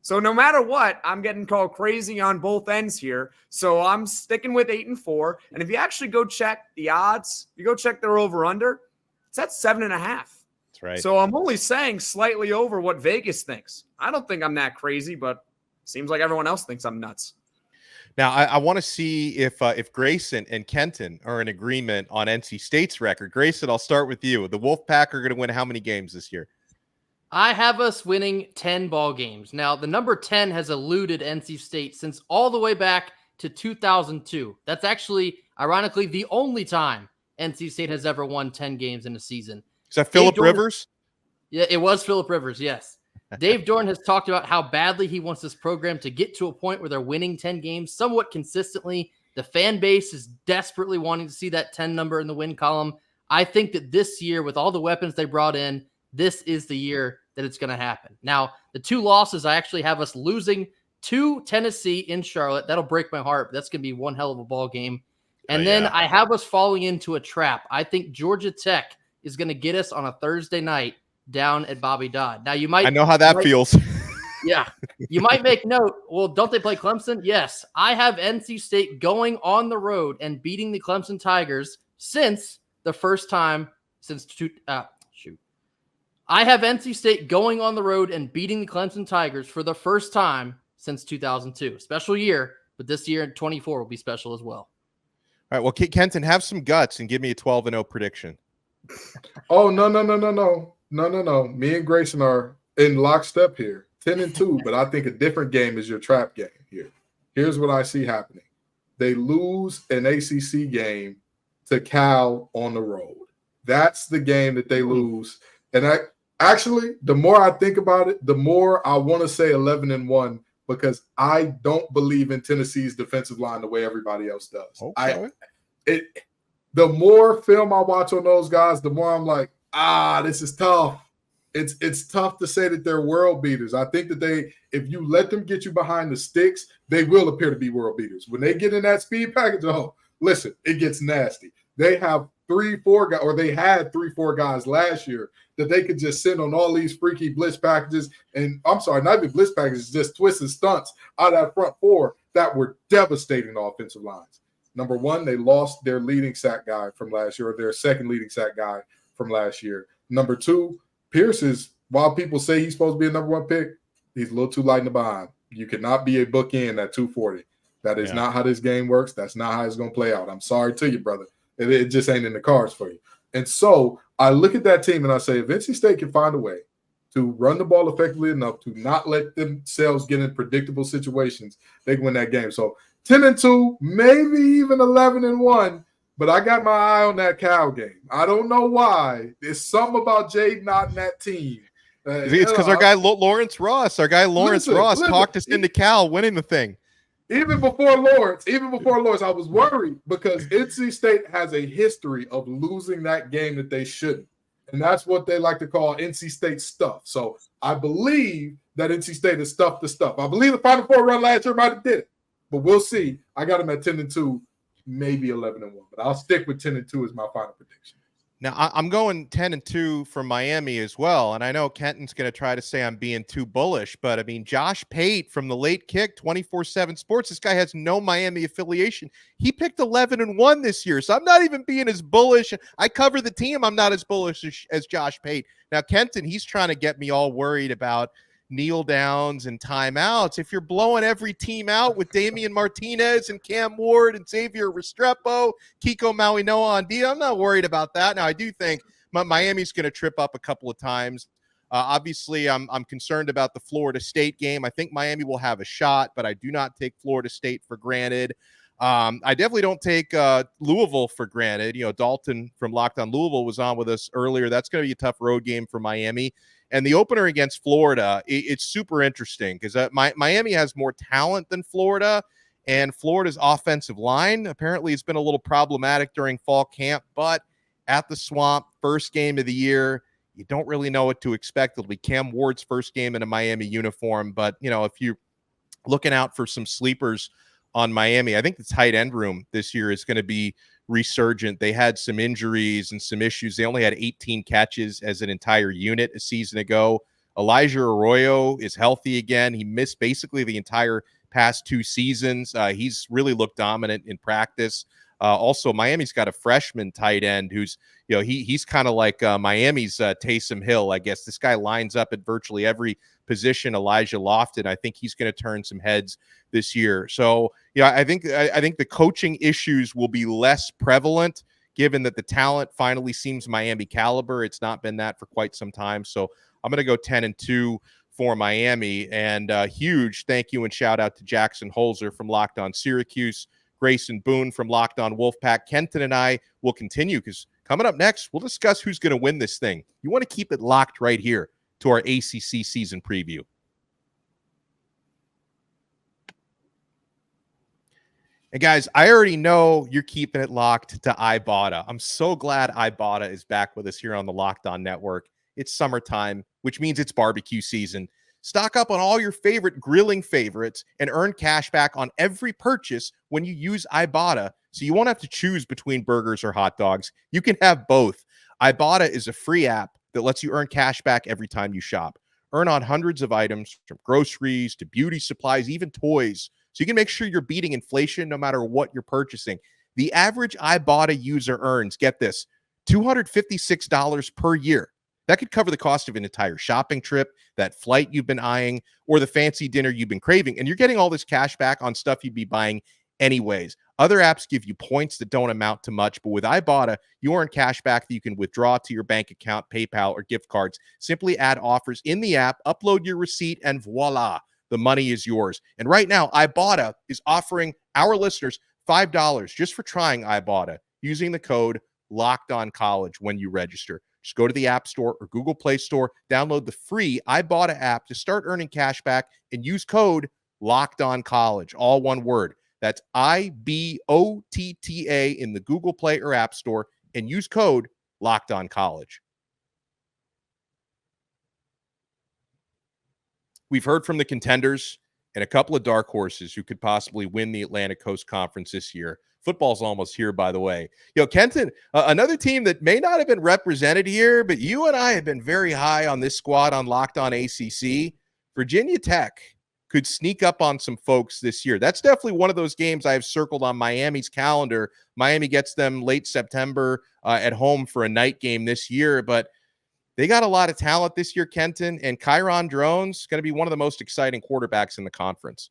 So no matter what, I'm getting called crazy on both ends here. So I'm sticking with 8-4. And if you actually go check the odds, you go check their over-under, it's at 7.5. That's right. So I'm only saying slightly over what Vegas thinks. I don't think I'm that crazy, but it seems like everyone else thinks I'm nuts. Now, I want to see if Grayson and Kenton are in agreement on NC State's record. Grayson, I'll start with you. The Wolfpack are going to win how many games this year? I have us winning 10 ball games. Now, the number 10 has eluded NC State since all the way back to 2002. That's actually, ironically, the only time NC State has ever won 10 games in a season. Is that Phillip Rivers? Yeah, it was Phillip Rivers, yes. Dave Dorn has talked about how badly he wants this program to get to a point where they're winning 10 games somewhat consistently. The fan base is desperately wanting to see that 10 number in the win column. I think that this year, with all the weapons they brought in, this is the year that it's going to happen. Now, the 2 losses, I actually have us losing to Tennessee in Charlotte. That'll break my heart, but that's going to be one hell of a ball game. And then I have us falling into a trap. I think Georgia Tech is going to get us on a Thursday night down at Bobby Dodd. Now, you might... I know how that feels. Yeah. You might make note. Well, don't they play Clemson? Yes. I have NC State going on the road and beating the Clemson Tigers since the first time since I have NC State going on the road and beating the Clemson Tigers for the first time since 2002. Special year, but this year in 24 will be special as well. All right. Well, Kenton, have some guts and give me a 12-0 prediction. Oh, no. Me and Grayson are in lockstep here. 10-2, but I think a different game is your trap game here. Here's what I see happening. They lose an ACC game to Cal on the road. That's the game that they lose. And the more I think about it, the more I want to say 11-1 because I don't believe in Tennessee's defensive line the way everybody else does. Okay. The more film I watch on those guys, the more I'm like, this is tough. It's tough to say that they're world beaters. I think that if you let them get you behind the sticks, they will appear to be world beaters. When they get in that speed package, listen, it gets nasty. They have 3-4 guys, or they had 3-4 guys last year that they could just send on all these freaky blitz packages. And I'm sorry, not even blitz packages, just twists and stunts out of that front four that were devastating the offensive lines. Number one, they lost their leading sack guy from last year, or their second leading sack guy from last year. Number two, Pierce is, while people say he's supposed to be a number one pick, he's a little too light in the behind. You cannot be a bookend at 240. That is not how this game works. That's not how it's going to play out. I'm sorry to you, brother. It just ain't in the cards for you. And so I look at that team and I say, if NC State can find a way to run the ball effectively enough to not let themselves get in predictable situations, they can win that game. So 10-2, maybe even 11-1. But I got my eye on that Cal game. I don't know why. There's something about Jae'lyn not in that team. It's because our guy Lawrence Ross talked us into Cal winning the thing. Even before Lawrence, I was worried because NC State has a history of losing that game that they shouldn't. And that's what they like to call NC State stuff. So I believe that NC State is stuff to stuff. I believe the Final Four run last year might have did it. But we'll see. I got them at 10-2. Maybe 11-1, but I'll stick with 10-2 as my final prediction. Now I'm going 10-2 from Miami as well, and I know Kenton's going to try to say I'm being too bullish, but I mean Josh Pate from the Late Kick 24/7 Sports. This guy has no Miami affiliation. He picked 11-1 this year, so I'm not even being as bullish. I cover the team. I'm not as bullish as Josh Pate. Now Kenton, he's trying to get me all worried about kneel downs and timeouts. If you're blowing every team out with Damian Martinez and Cam Ward and Xavier Restrepo, Kiko Mauinoa on D, I'm not worried about that. Now, I do think Miami's going to trip up a couple of times. Obviously, I'm concerned about the Florida State game. I think Miami will have a shot, but I do not take Florida State for granted. I definitely don't take Louisville for granted. You know, Dalton from Locked On Louisville was on with us earlier. That's going to be a tough road game for Miami. And the opener against Florida, it's super interesting because Miami has more talent than Florida, and Florida's offensive line apparently has been a little problematic during fall camp. But at the Swamp, first game of the year, you don't really know what to expect. It'll be Cam Ward's first game in a Miami uniform. But, you know, if you're looking out for some sleepers on Miami, I think the tight end room this year is going to be resurgent. They had some injuries and some issues. They only had 18 catches as an entire unit a season ago. Elijah Arroyo is healthy again. He missed basically the entire past 2 seasons. He's really looked dominant in practice. Also, Miami's got a freshman tight end who's, you know, he's kind of like Miami's Taysom Hill, I guess. This guy lines up at virtually every position. Elijah Lofton, I think he's going to turn some heads this year. So, yeah, I think the coaching issues will be less prevalent given that the talent finally seems Miami caliber. It's not been that for quite some time. So I'm going to go 10-2 for Miami. And huge thank you and shout out to Jackson Holzer from Locked On Syracuse, Grayson Boone from Locked On Wolfpack. Kenton and I will continue because coming up next, we'll discuss who's going to win this thing. You want to keep it locked right here to our ACC season preview. And guys, I already know you're keeping it locked to Ibotta. I'm so glad Ibotta is back with us here on the Locked On Network. It's summertime, which means it's barbecue season. Stock up on all your favorite grilling favorites and earn cash back on every purchase when you use Ibotta, so you won't have to choose between burgers or hot dogs. You can have both. Ibotta is a free app that lets you earn cash back every time you shop. Earn on hundreds of items from groceries to beauty supplies, even toys. So you can make sure you're beating inflation no matter what you're purchasing. The average Ibotta user earns, get this, $256 per year. That could cover the cost of an entire shopping trip, that flight you've been eyeing, or the fancy dinner you've been craving. And you're getting all this cash back on stuff you'd be buying anyways. Other apps give you points that don't amount to much, but with Ibotta, you earn cash back that you can withdraw to your bank account, PayPal, or gift cards. Simply add offers in the app, upload your receipt, and voila, the money is yours. And right now, Ibotta is offering our listeners $5 just for trying Ibotta using the code LOCKEDONCollege when you register. Just go to the App Store or Google Play Store, download the free Ibotta app to start earning cash back, and use code LOCKEDONCollege, all one word. That's IBOTTA in the Google Play or App Store, and use code LOCKEDONCollege. We've heard from the contenders and a couple of dark horses who could possibly win the Atlantic Coast Conference this year. Football's almost here, by the way. Kenton, another team that may not have been represented here, but you and I have been very high on this squad on Locked On ACC. Virginia Tech could sneak up on some folks this year. That's definitely one of those games I have circled on Miami's calendar. Miami gets them late September at home for a night game this year, but they got a lot of talent this year, Kenton, and Kyron Drones going to be one of the most exciting quarterbacks in the conference.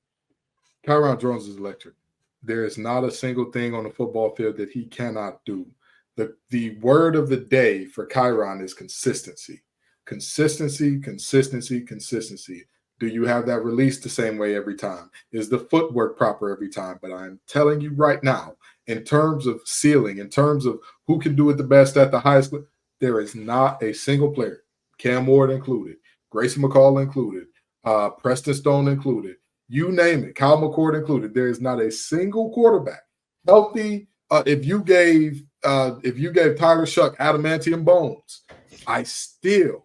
Kyron Drones is electric. There is not a single thing on the football field that he cannot do. The word of the day for Kyron is consistency. Consistency, consistency, consistency. Do you have that release the same way every time? Is the footwork proper every time? But I'm telling you right now, in terms of ceiling, in terms of who can do it the best at the highest, there is not a single player, Cam Ward included, Grayson McCall included, Preston Stone included, you name it, Kyle McCord included. There is not a single quarterback healthy. If you gave Tyler Shuck adamantium bones, I still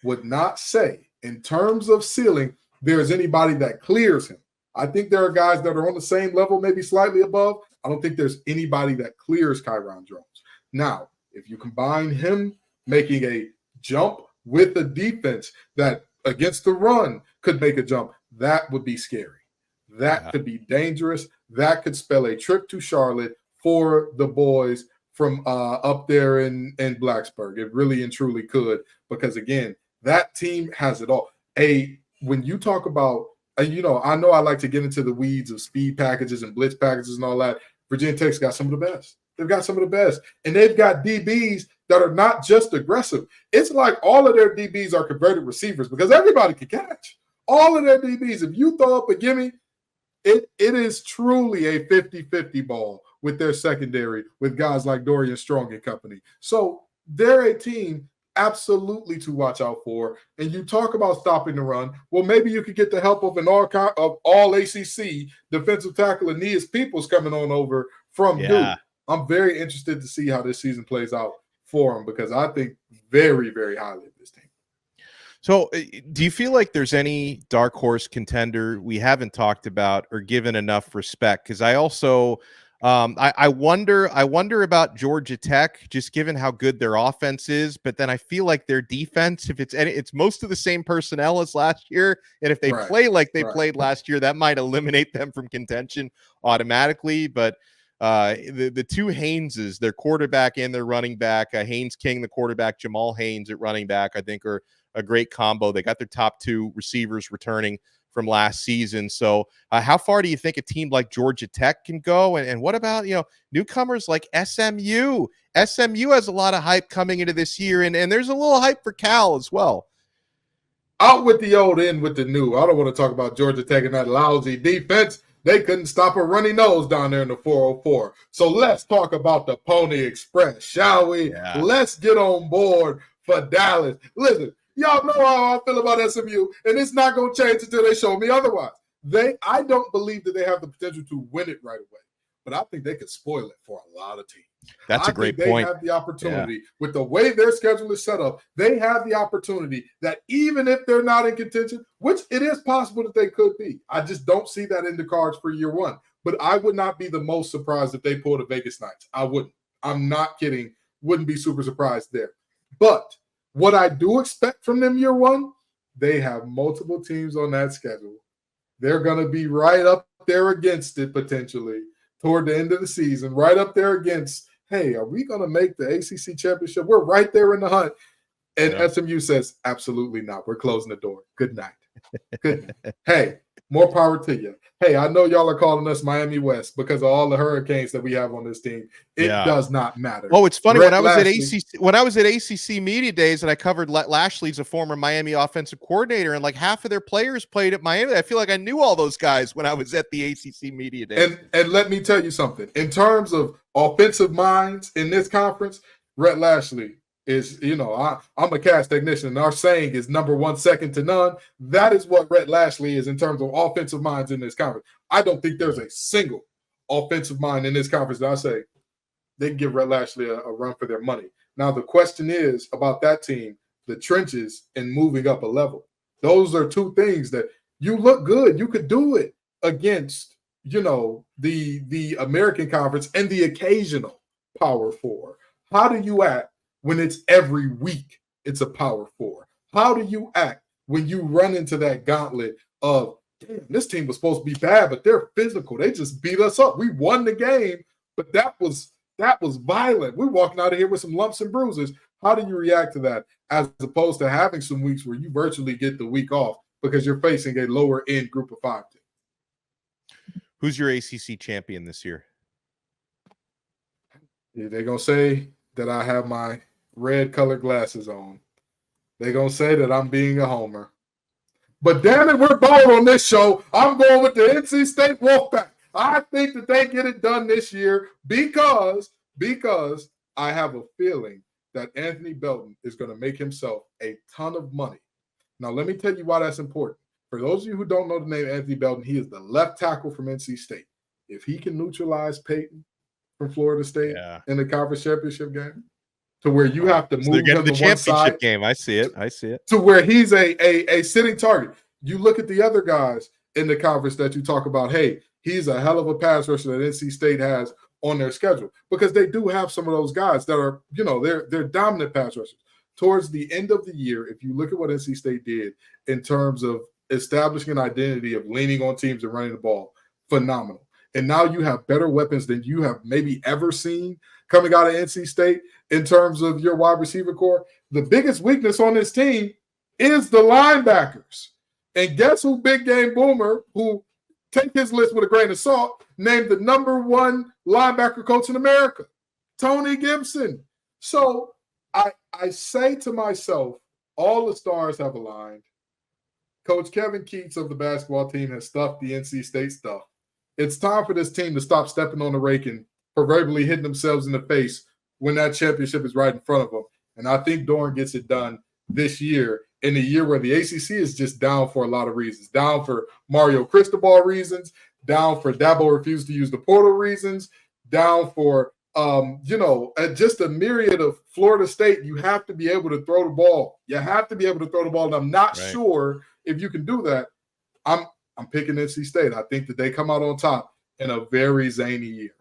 would not say, in terms of ceiling, there's anybody that clears him. I think there are guys that are on the same level, maybe slightly above. I don't think there's anybody that clears Kyron Drones. Now, if you combine him making a jump with a defense that against the run could make a jump, that would be scary. That could be dangerous. That could spell a trip to Charlotte for the boys from up there in Blacksburg. It really and truly could, because again, that team has it all. When you talk about, I know I like to get into the weeds of speed packages and blitz packages and all that. Virginia Tech's got some of the best. They've got some of the best. And they've got DBs that are not just aggressive. It's like all of their DBs are converted receivers because everybody can catch. All of their DBs, if you throw up a gimme, it is truly a 50-50 ball with their secondary, with guys like Dorian Strong and company. So they're a team absolutely to watch out for. And you talk about stopping the run. Well, maybe you could get the help of an all ACC defensive tackle, Aeneas Peoples, coming on over from Duke. I'm very interested to see how this season plays out for him because I think very, very highly of this team. So do you feel like there's any dark horse contender we haven't talked about or given enough respect? Because I also I wonder about Georgia Tech, just given how good their offense is. But then I feel like their defense, if it's most of the same personnel as last year, and if they play like they played last year, that might eliminate them from contention automatically. But the two Hayneses, their quarterback and their running back, Haynes King, the quarterback, Jamal Haynes at running back, I think are a great combo. They got their top two receivers returning from last season. So how far do you think a team like Georgia Tech can go? And what about, newcomers like SMU? SMU has a lot of hype coming into this year, and there's a little hype for Cal as well. Out with the old, in with the new. I don't want to talk about Georgia Tech and that lousy defense. They couldn't stop a runny nose down there in the 404. So let's talk about the Pony Express, shall we? Yeah. Let's get on board for Dallas. Listen, y'all know how I feel about SMU, and it's not going to change until they show me otherwise. I don't believe that they have the potential to win it right away, but I think they could spoil it for a lot of teams. That's a great point. They have the opportunity with the way their schedule is set up. They have the opportunity that even if they're not in contention, which it is possible that they could be, I just don't see that in the cards for year one. But I would not be the most surprised if they pulled a Vegas Knights. I wouldn't. I'm not kidding. Wouldn't be super surprised there. But what I do expect from them year one, They have multiple teams on that schedule. They're going to be right up there against it potentially toward the end of the season, right up there against, hey, are we going to make the ACC championship? We're right there in the hunt. And SMU says, absolutely not. We're closing the door. Good night. Good night. Hey, more power to you. Hey, I know y'all are calling us Miami West because of all the hurricanes that we have on this team. It does not matter. Oh, it's funny. Brett When I was Lashley, at ACC Media Days and I covered Lashley's a former Miami offensive coordinator, and like half of their players played at Miami. I feel like I knew all those guys when I was at the ACC Media Days. And let me tell you something. In terms of offensive minds in this conference, Brett Lashley is, I'm a cast technician, and our saying is number one, second to none. That is what Brett Lashley is in terms of offensive minds in this conference. I don't think there's a single offensive mind in this conference that I say they can give Brett Lashley a run for their money. Now, the question is about that team, the trenches and moving up a level. Those are two things that you look good. You could do it against, the American Conference and the occasional Power Four. How do you act when it's every week it's a Power Four? How do you act when you run into that gauntlet of, damn, this team was supposed to be bad, but they're physical. They just beat us up. We won the game, but that was violent. We're walking out of here with some lumps and bruises. How do you react to that as opposed to having some weeks where you virtually get the week off because you're facing a lower end group of 5 team? Who's your ACC champion this year? Yeah, they're going to say that I have my red colored glasses on. They're going to say that I'm being a homer. But damn it, we're bold on this show. I'm going with the NC State Wolfpack. I think that they get it done this year because I have a feeling that Anthony Belton is going to make himself a ton of money. Now, let me tell you why that's important. For those of you who don't know the name Anthony Belton, he is the left tackle from NC State. If he can neutralize Peyton from Florida State in the conference championship game, to where you have to move they're getting the championship side, game. I see it. To where he's a sitting target. You look at the other guys in the conference that you talk about, hey, he's a hell of a pass rusher that NC State has on their schedule, because they do have some of those guys that are, they're dominant pass rushers. Towards the end of the year, if you look at what NC State did in terms of establishing an identity of leaning on teams and running the ball, phenomenal. And now you have better weapons than you have maybe ever seen coming out of NC State in terms of your wide receiver core. The biggest weakness on this team is the linebackers. And guess who Big Game Boomer, who take his list with a grain of salt, named the #1 linebacker coach in America, Tony Gibson. So I say to myself, all the stars have aligned. Coach Kevin Keats of the basketball team has stuffed the NC State stuff. It's time for this team to stop stepping on the rake and proverbially hitting themselves in the face when that championship is right in front of them. And I think Doran gets it done this year, in a year where the ACC is just down for a lot of reasons. Down for Mario Cristobal reasons, down for Dabo refused to use the portal reasons, down for, just a myriad of Florida State. You have to be able to throw the ball. You have to be able to throw the ball. And I'm not sure if you can do that. I'm picking NC State. I think that they come out on top in a very zany year.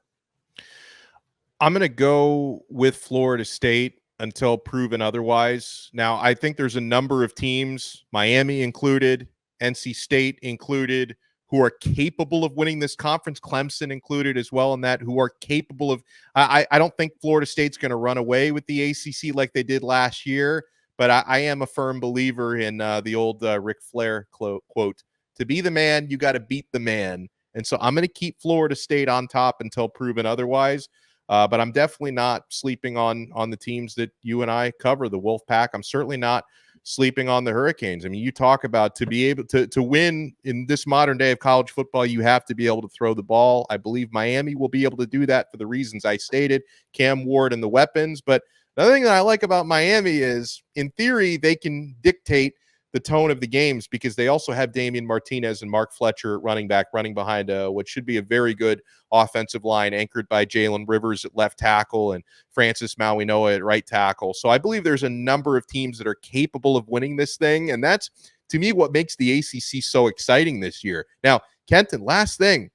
I'm going to go with Florida State until proven otherwise. Now, I think there's a number of teams, Miami included, NC State included, who are capable of winning this conference, Clemson included as well in that, who are capable of – I don't think Florida State's going to run away with the ACC like they did last year, but I am a firm believer in the old Ric Flair quote, to be the man, you got to beat the man. And so I'm going to keep Florida State on top until proven otherwise. But I'm definitely not sleeping on the teams that you and I cover, the Wolfpack. I'm certainly not sleeping on the Hurricanes. I mean, you talk about to be able to win in this modern day of college football, you have to be able to throw the ball. I believe Miami will be able to do that for the reasons I stated, Cam Ward and the weapons. But the other thing that I like about Miami is, in theory, they can dictate the tone of the games because they also have Damian Martinez and Mark Fletcher running behind what should be a very good offensive line anchored by Jalen Rivers at left tackle and Francis Mauinoa at right tackle. So I believe there's a number of teams that are capable of winning this thing. And that's, to me, what makes the ACC so exciting this year. Now, Kenton, last thing,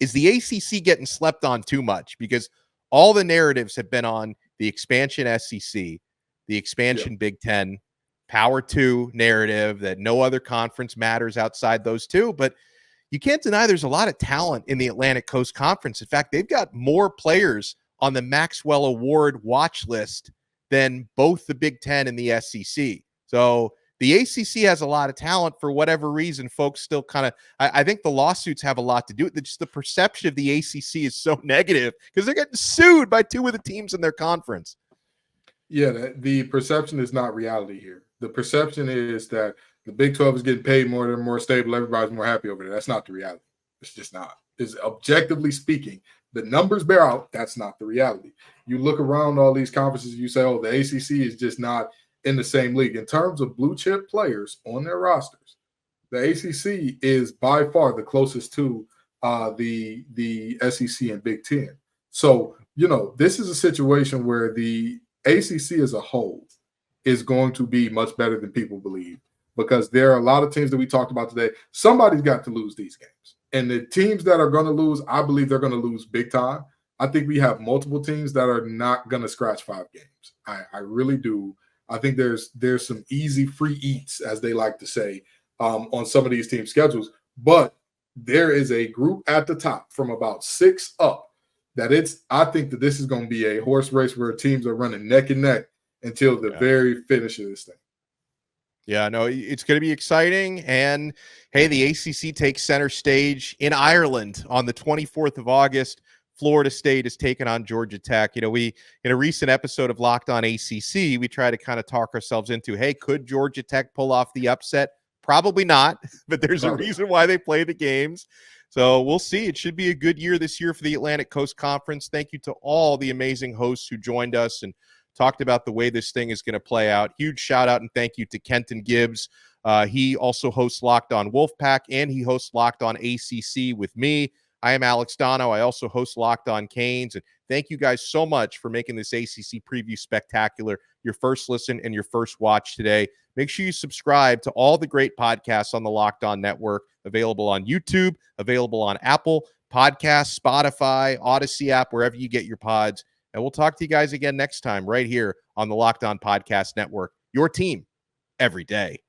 is the ACC getting slept on too much? Because all the narratives have been on the expansion SEC, the expansion Big Ten, Power 2 narrative that no other conference matters outside those two. But you can't deny there's a lot of talent in the Atlantic Coast Conference. In fact, they've got more players on the Maxwell Award watch list than both the Big Ten and the SEC. So the ACC has a lot of talent. For whatever reason, folks still kind of, I think the lawsuits have a lot to do with it. Just the perception of the ACC is so negative because they're getting sued by two of the teams in their conference. Yeah, the perception is not reality here. The perception is that the Big 12 is getting paid more, they're more stable, everybody's more happy over there. That's not the reality. It's just not. It's objectively speaking, the numbers bear out, that's not the reality. You look around all these conferences, you say, oh, the ACC is just not in the same league. In terms of blue chip players on their rosters, the ACC is by far the closest to the SEC and Big Ten. So, this is a situation where the ACC as a whole is going to be much better than people believe, because there are a lot of teams that we talked about today. Somebody's got to lose these games. And the teams that are going to lose, I believe they're going to lose big time. I think we have multiple teams that are not going to scratch 5 games. I really do. I think there's some easy free eats, as they like to say, on some of these team schedules. But there is a group at the top from about 6 up that I think that this is going to be a horse race where teams are running neck and neck until the very finish of this thing. Yeah, no, it's going to be exciting. And hey, the ACC takes center stage in Ireland on the 24th of August. Florida State is taking on Georgia Tech. We, in a recent episode of Locked On ACC, we try to kind of talk ourselves into, hey, could Georgia Tech pull off the upset? Probably not, but there's a reason why they play the games. So we'll see. It should be a good year this year for the Atlantic Coast Conference. Thank you to all the amazing hosts who joined us and talked about the way this thing is going to play out. Huge shout out and thank you to Kenton Gibbs. He also hosts Locked On Wolfpack, and he hosts Locked On ACC with me. I am Alex Dono. I also host Locked On Canes. And thank you guys so much for making this ACC preview spectacular your first listen and your first watch today. Make sure you subscribe to all the great podcasts on the Locked On Network, available on YouTube, available on Apple Podcasts, Spotify, Odyssey app, wherever you get your pods. And we'll talk to you guys again next time right here on the Locked On Podcast Network, your team every day.